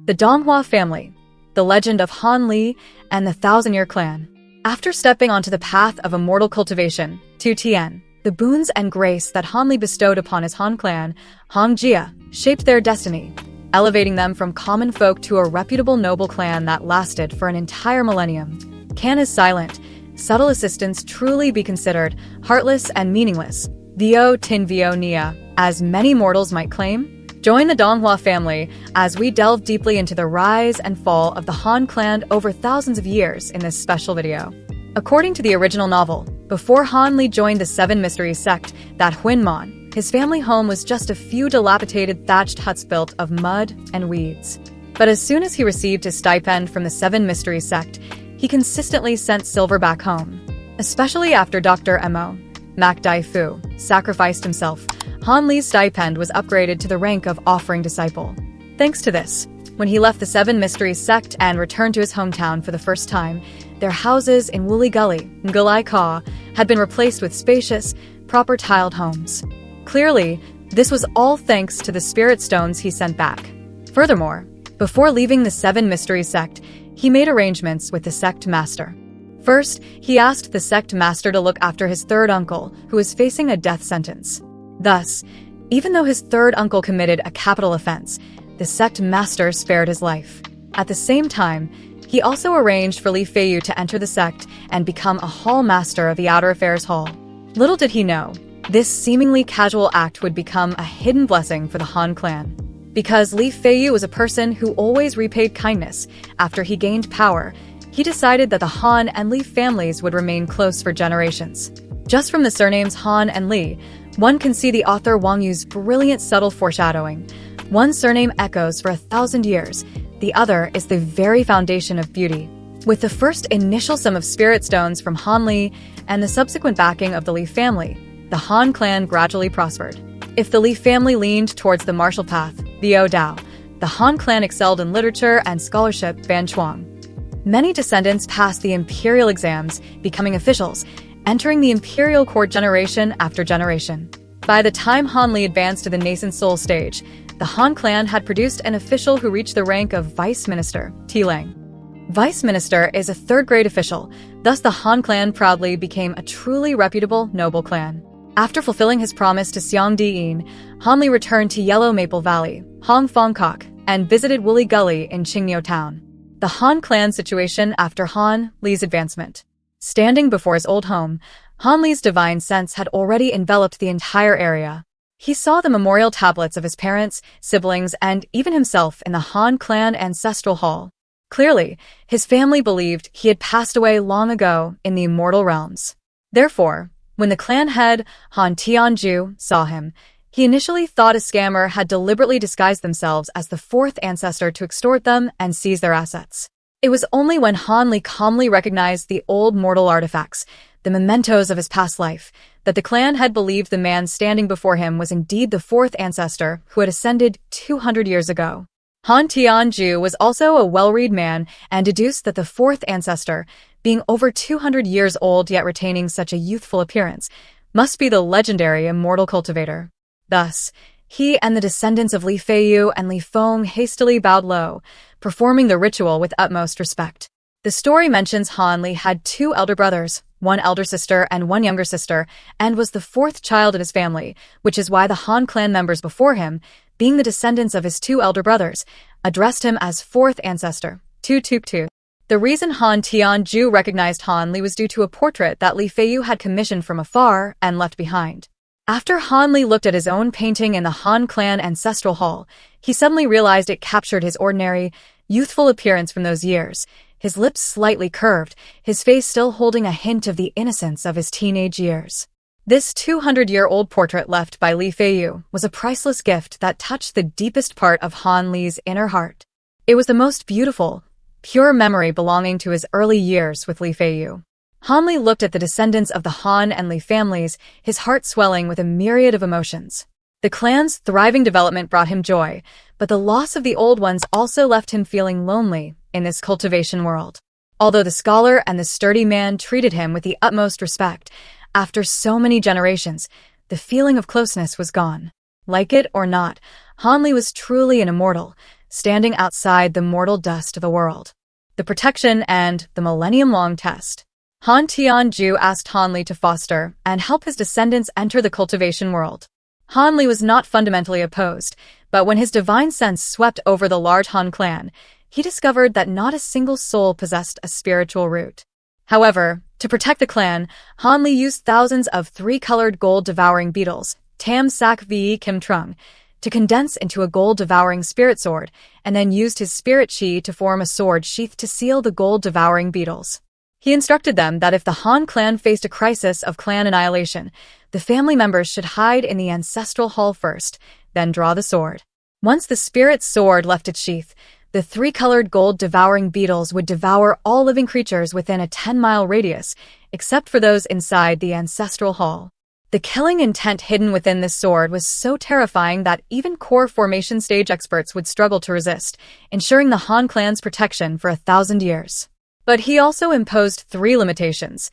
The Donghua family, the legend of Han Li and the Thousand-Year Clan. After stepping onto the path of immortal cultivation, Tu Tian, the boons and grace that Han Li bestowed upon his Han clan, Han Jia, shaped their destiny, elevating them from common folk to a reputable noble clan that lasted for an entire millennium. Can his silent, subtle assistance truly be considered heartless and meaningless? Vio Tin Vio Nia, as many mortals might claim? Join the Donghua family as we delve deeply into the rise and fall of the Han clan over thousands of years in this special video. According to the original novel, before Han Li joined the Seven Mysteries sect, that Huinmon, his family home was just a few dilapidated thatched huts built of mud and weeds. But as soon as he received his stipend from the Seven Mysteries sect, he consistently sent silver back home. Especially after Dr. Mo. Mak Dai Fu sacrificed himself, Han Li's stipend was upgraded to the rank of offering disciple. Thanks to this, when he left the Seven Mysteries sect and returned to his hometown for the first time, their houses in Woolly Gully, Ngulai Ka, had been replaced with spacious, proper tiled homes. Clearly, this was all thanks to the spirit stones he sent back. Furthermore, before leaving the Seven Mysteries sect, he made arrangements with the sect master. First, he asked the sect master to look after his third uncle, who was facing a death sentence. Thus, even though his third uncle committed a capital offense, the sect master spared his life. At the same time, he also arranged for Li Feiyu to enter the sect and become a hall master of the Outer Affairs Hall. Little did he know, this seemingly casual act would become a hidden blessing for the Han clan. Because Li Feiyu was a person who always repaid kindness, after he gained power, he decided that the Han and Li families would remain close for generations. Just from the surnames Han and Li, one can see the author Wang Yu's brilliant subtle foreshadowing. One surname echoes for 1,000 years, the other is the very foundation of beauty. With the first initial sum of spirit stones from Han Li and the subsequent backing of the Li family, the Han clan gradually prospered. If the Li family leaned towards the martial path, Vio Dao, the Han clan excelled in literature and scholarship, Ban Chuang. Many descendants passed the imperial exams, becoming officials, entering the imperial court generation after generation. By the time Han Li advanced to the nascent soul stage, the Han clan had produced an official who reached the rank of vice minister, Tilang. Vice minister is a third-grade official, thus the Han clan proudly became a truly reputable noble clan. After fulfilling his promise to Xiang Diyin, Han Li returned to Yellow Maple Valley, Hong Fong Kok, and visited Woolly Gully in Qingyou Town. The Han clan situation after Han Li's advancement. Standing before his old home, Han Li's divine sense had already enveloped the entire area. He saw the memorial tablets of his parents, siblings, and even himself in the Han clan ancestral hall. Clearly, his family believed he had passed away long ago in the immortal realms. Therefore, when the clan head, Han Tianju, saw him, he initially thought a scammer had deliberately disguised themselves as the fourth ancestor to extort them and seize their assets. It was only when Han Li calmly recognized the old mortal artifacts, the mementos of his past life, that the clan had believed the man standing before him was indeed the fourth ancestor who had ascended 200 years ago. Han Tianju was also a well-read man and deduced that the fourth ancestor, being over 200 years old yet retaining such a youthful appearance, must be the legendary immortal cultivator. Thus, he and the descendants of Li Feiyu and Li Feng hastily bowed low, performing the ritual with utmost respect. The story mentions Han Li had two elder brothers, one elder sister and one younger sister, and was the fourth child in his family, which is why the Han clan members before him, being the descendants of his two elder brothers, addressed him as fourth ancestor, Tu Tuk Tu. The reason Han Tianju recognized Han Li was due to a portrait that Li Feiyu had commissioned from afar and left behind. After Han Li looked at his own painting in the Han clan ancestral hall, he suddenly realized it captured his ordinary, youthful appearance from those years, his lips slightly curved, his face still holding a hint of the innocence of his teenage years. This 200-year-old portrait left by Li Feiyu was a priceless gift that touched the deepest part of Han Li's inner heart. It was the most beautiful, pure memory belonging to his early years with Li Feiyu. Han Li looked at the descendants of the Han and Li families, his heart swelling with a myriad of emotions. The clan's thriving development brought him joy, but the loss of the old ones also left him feeling lonely in this cultivation world. Although the scholar and the sturdy man treated him with the utmost respect, after so many generations, the feeling of closeness was gone. Like it or not, Han Li was truly an immortal, standing outside the mortal dust of the world. The protection and the millennium-long test. Han Tianju asked Han Li to foster and help his descendants enter the cultivation world. Han Li was not fundamentally opposed, but when his divine sense swept over the large Han clan, he discovered that not a single soul possessed a spiritual root. However, to protect the clan, Han Li used thousands of three-colored gold-devouring beetles, Tam Sak Vi Kim Trung, to condense into a gold-devouring spirit sword, and then used his spirit chi to form a sword sheath to seal the gold-devouring beetles. He instructed them that if the Han clan faced a crisis of clan annihilation, the family members should hide in the ancestral hall first, then draw the sword. Once the spirit sword left its sheath, the three-colored gold-devouring beetles would devour all living creatures within a 10-mile radius, except for those inside the ancestral hall. The killing intent hidden within this sword was so terrifying that even core formation stage experts would struggle to resist, ensuring the Han clan's protection for 1,000 years. But he also imposed 3 limitations.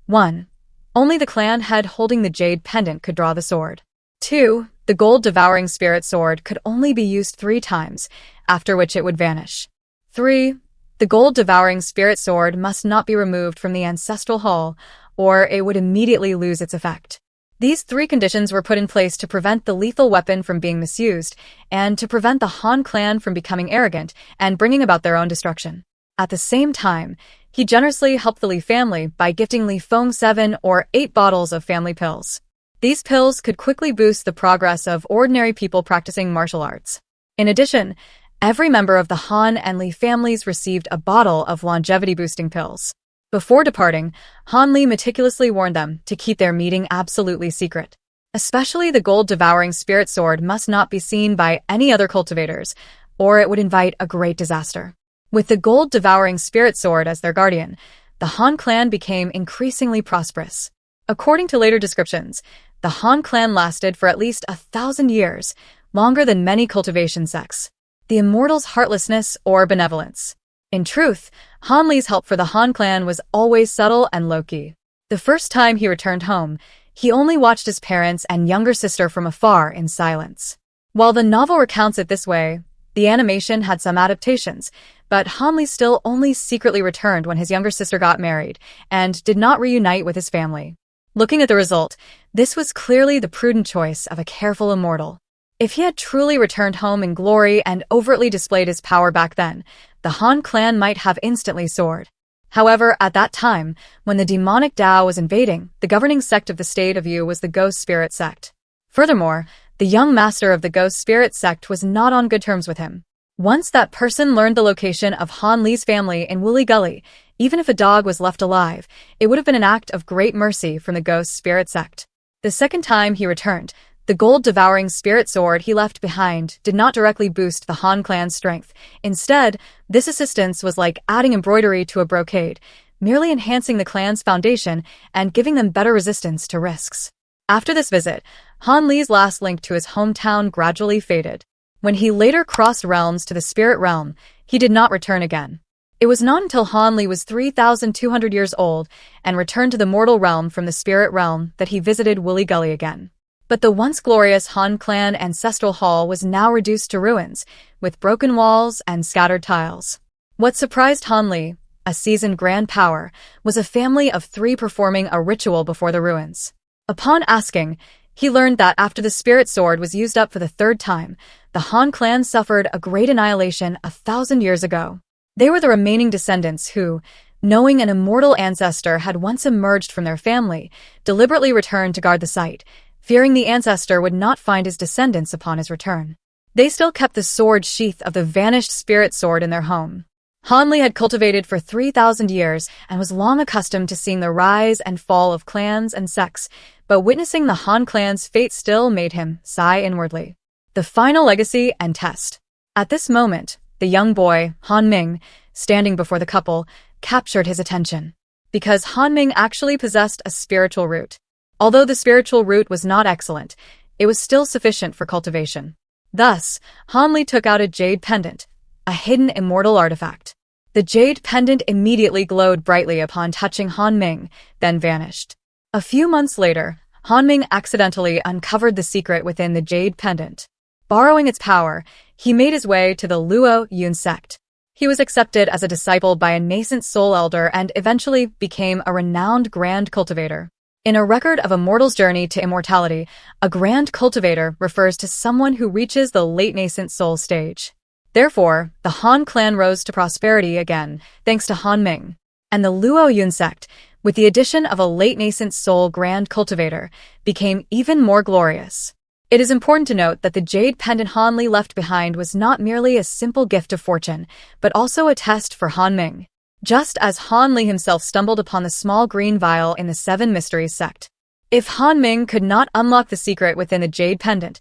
1. Only the clan head holding the jade pendant could draw the sword. 2. The gold-devouring spirit sword could only be used 3 times, after which it would vanish. 3. The gold-devouring spirit sword must not be removed from the ancestral hall, or it would immediately lose its effect. These 3 conditions were put in place to prevent the lethal weapon from being misused, and to prevent the Han clan from becoming arrogant and bringing about their own destruction. At the same time, he generously helped the Li family by gifting Li Feng 7 or 8 bottles of family pills. These pills could quickly boost the progress of ordinary people practicing martial arts. In addition, every member of the Han and Li families received a bottle of longevity-boosting pills. Before departing, Han Li meticulously warned them to keep their meeting absolutely secret. Especially the gold-devouring spirit sword must not be seen by any other cultivators, or it would invite a great disaster. With the gold-devouring spirit sword as their guardian, the Han clan became increasingly prosperous. According to later descriptions, the Han clan lasted for at least 1,000 years, longer than many cultivation sects. The immortal's heartlessness or benevolence. In truth, Han Li's help for the Han clan was always subtle and low-key. The first time he returned home, he only watched his parents and younger sister from afar in silence. While the novel recounts it this way, the animation had some adaptations, but Han Li still only secretly returned when his younger sister got married and did not reunite with his family. Looking at the result, this was clearly the prudent choice of a careful immortal. If he had truly returned home in glory and overtly displayed his power back then, the Han clan might have instantly soared. However, at that time, when the demonic Tao was invading, the governing sect of the state of Yu was the Ghost Spirit sect. Furthermore, the young master of the Ghost Spirit sect was not on good terms with him. Once that person learned the location of Han Li's family in Woolly Gully, even if a dog was left alive, it would have been an act of great mercy from the Ghost Spirit sect. The second time he returned, the gold-devouring spirit sword he left behind did not directly boost the Han clan's strength. Instead, this assistance was like adding embroidery to a brocade, merely enhancing the clan's foundation and giving them better resistance to risks. After this visit, Han Li's last link to his hometown gradually faded. When he later crossed realms to the spirit realm, he did not return again. It was not until Han Li was 3,200 years old and returned to the mortal realm from the spirit realm that he visited Woolly Gully again. But the once glorious Han clan ancestral hall was now reduced to ruins, with broken walls and scattered tiles. What surprised Han Li, a seasoned grand power, was a family of 3 performing a ritual before the ruins. Upon asking, he learned that after the spirit sword was used up for the 3rd time, the Han clan suffered a great annihilation 1,000 years ago. They were the remaining descendants who, knowing an immortal ancestor had once emerged from their family, deliberately returned to guard the site, fearing the ancestor would not find his descendants upon his return. They still kept the sword sheath of the vanished spirit sword in their home. Han Li had cultivated for 3,000 years and was long accustomed to seeing the rise and fall of clans and sects, but witnessing the Han clan's fate still made him sigh inwardly. The final legacy and test. At this moment, the young boy, Han Ming, standing before the couple, captured his attention. Because Han Ming actually possessed a spiritual root. Although the spiritual root was not excellent, it was still sufficient for cultivation. Thus, Han Li took out a jade pendant, a hidden immortal artifact. The jade pendant immediately glowed brightly upon touching Han Ming, then vanished. A few months later, Han Ming accidentally uncovered the secret within the jade pendant. Borrowing its power, he made his way to the Luo Yun sect. He was accepted as a disciple by a nascent soul elder and eventually became a renowned grand cultivator. In a record of a mortal's journey to immortality, a grand cultivator refers to someone who reaches the late nascent soul stage. Therefore, the Han clan rose to prosperity again, thanks to Han Ming. And the Luo Yun sect, with the addition of a late nascent soul grand cultivator, became even more glorious. It is important to note that the jade pendant Han Li left behind was not merely a simple gift of fortune, but also a test for Han Ming. Just as Han Li himself stumbled upon the small green vial in the Seven Mysteries sect. If Han Ming could not unlock the secret within the jade pendant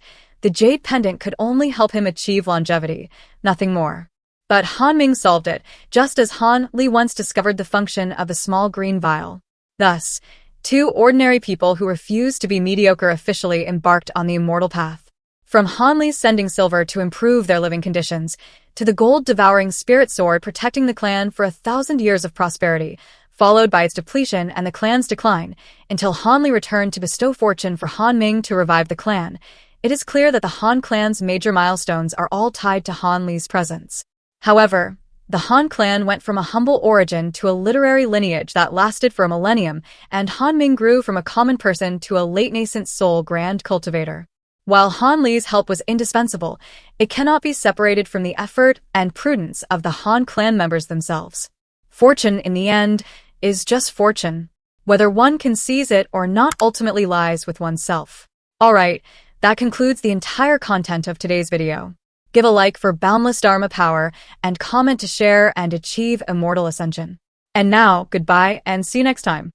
could only help him achieve longevity, nothing more. But Han Ming solved it, just as Han Li once discovered the function of the small green vial. Thus, two ordinary people who refused to be mediocre officially embarked on the immortal path. From Han Li's sending silver to improve their living conditions, to the gold-devouring spirit sword protecting the clan for 1,000 years of prosperity, followed by its depletion and the clan's decline, until Han Li returned to bestow fortune for Han Ming to revive the clan, it is clear that the Han clan's major milestones are all tied to Han Li's presence. However, the Han clan went from a humble origin to a literary lineage that lasted for a millennium, and Han Ming grew from a common person to a late nascent soul grand cultivator. While Han Li's help was indispensable, it cannot be separated from the effort and prudence of the Han clan members themselves. Fortune, in the end, is just fortune. Whether one can seize it or not ultimately lies with oneself. Alright, that concludes the entire content of today's video. Give a like for boundless Dharma power, and comment to share and achieve immortal ascension. And now, goodbye and see you next time.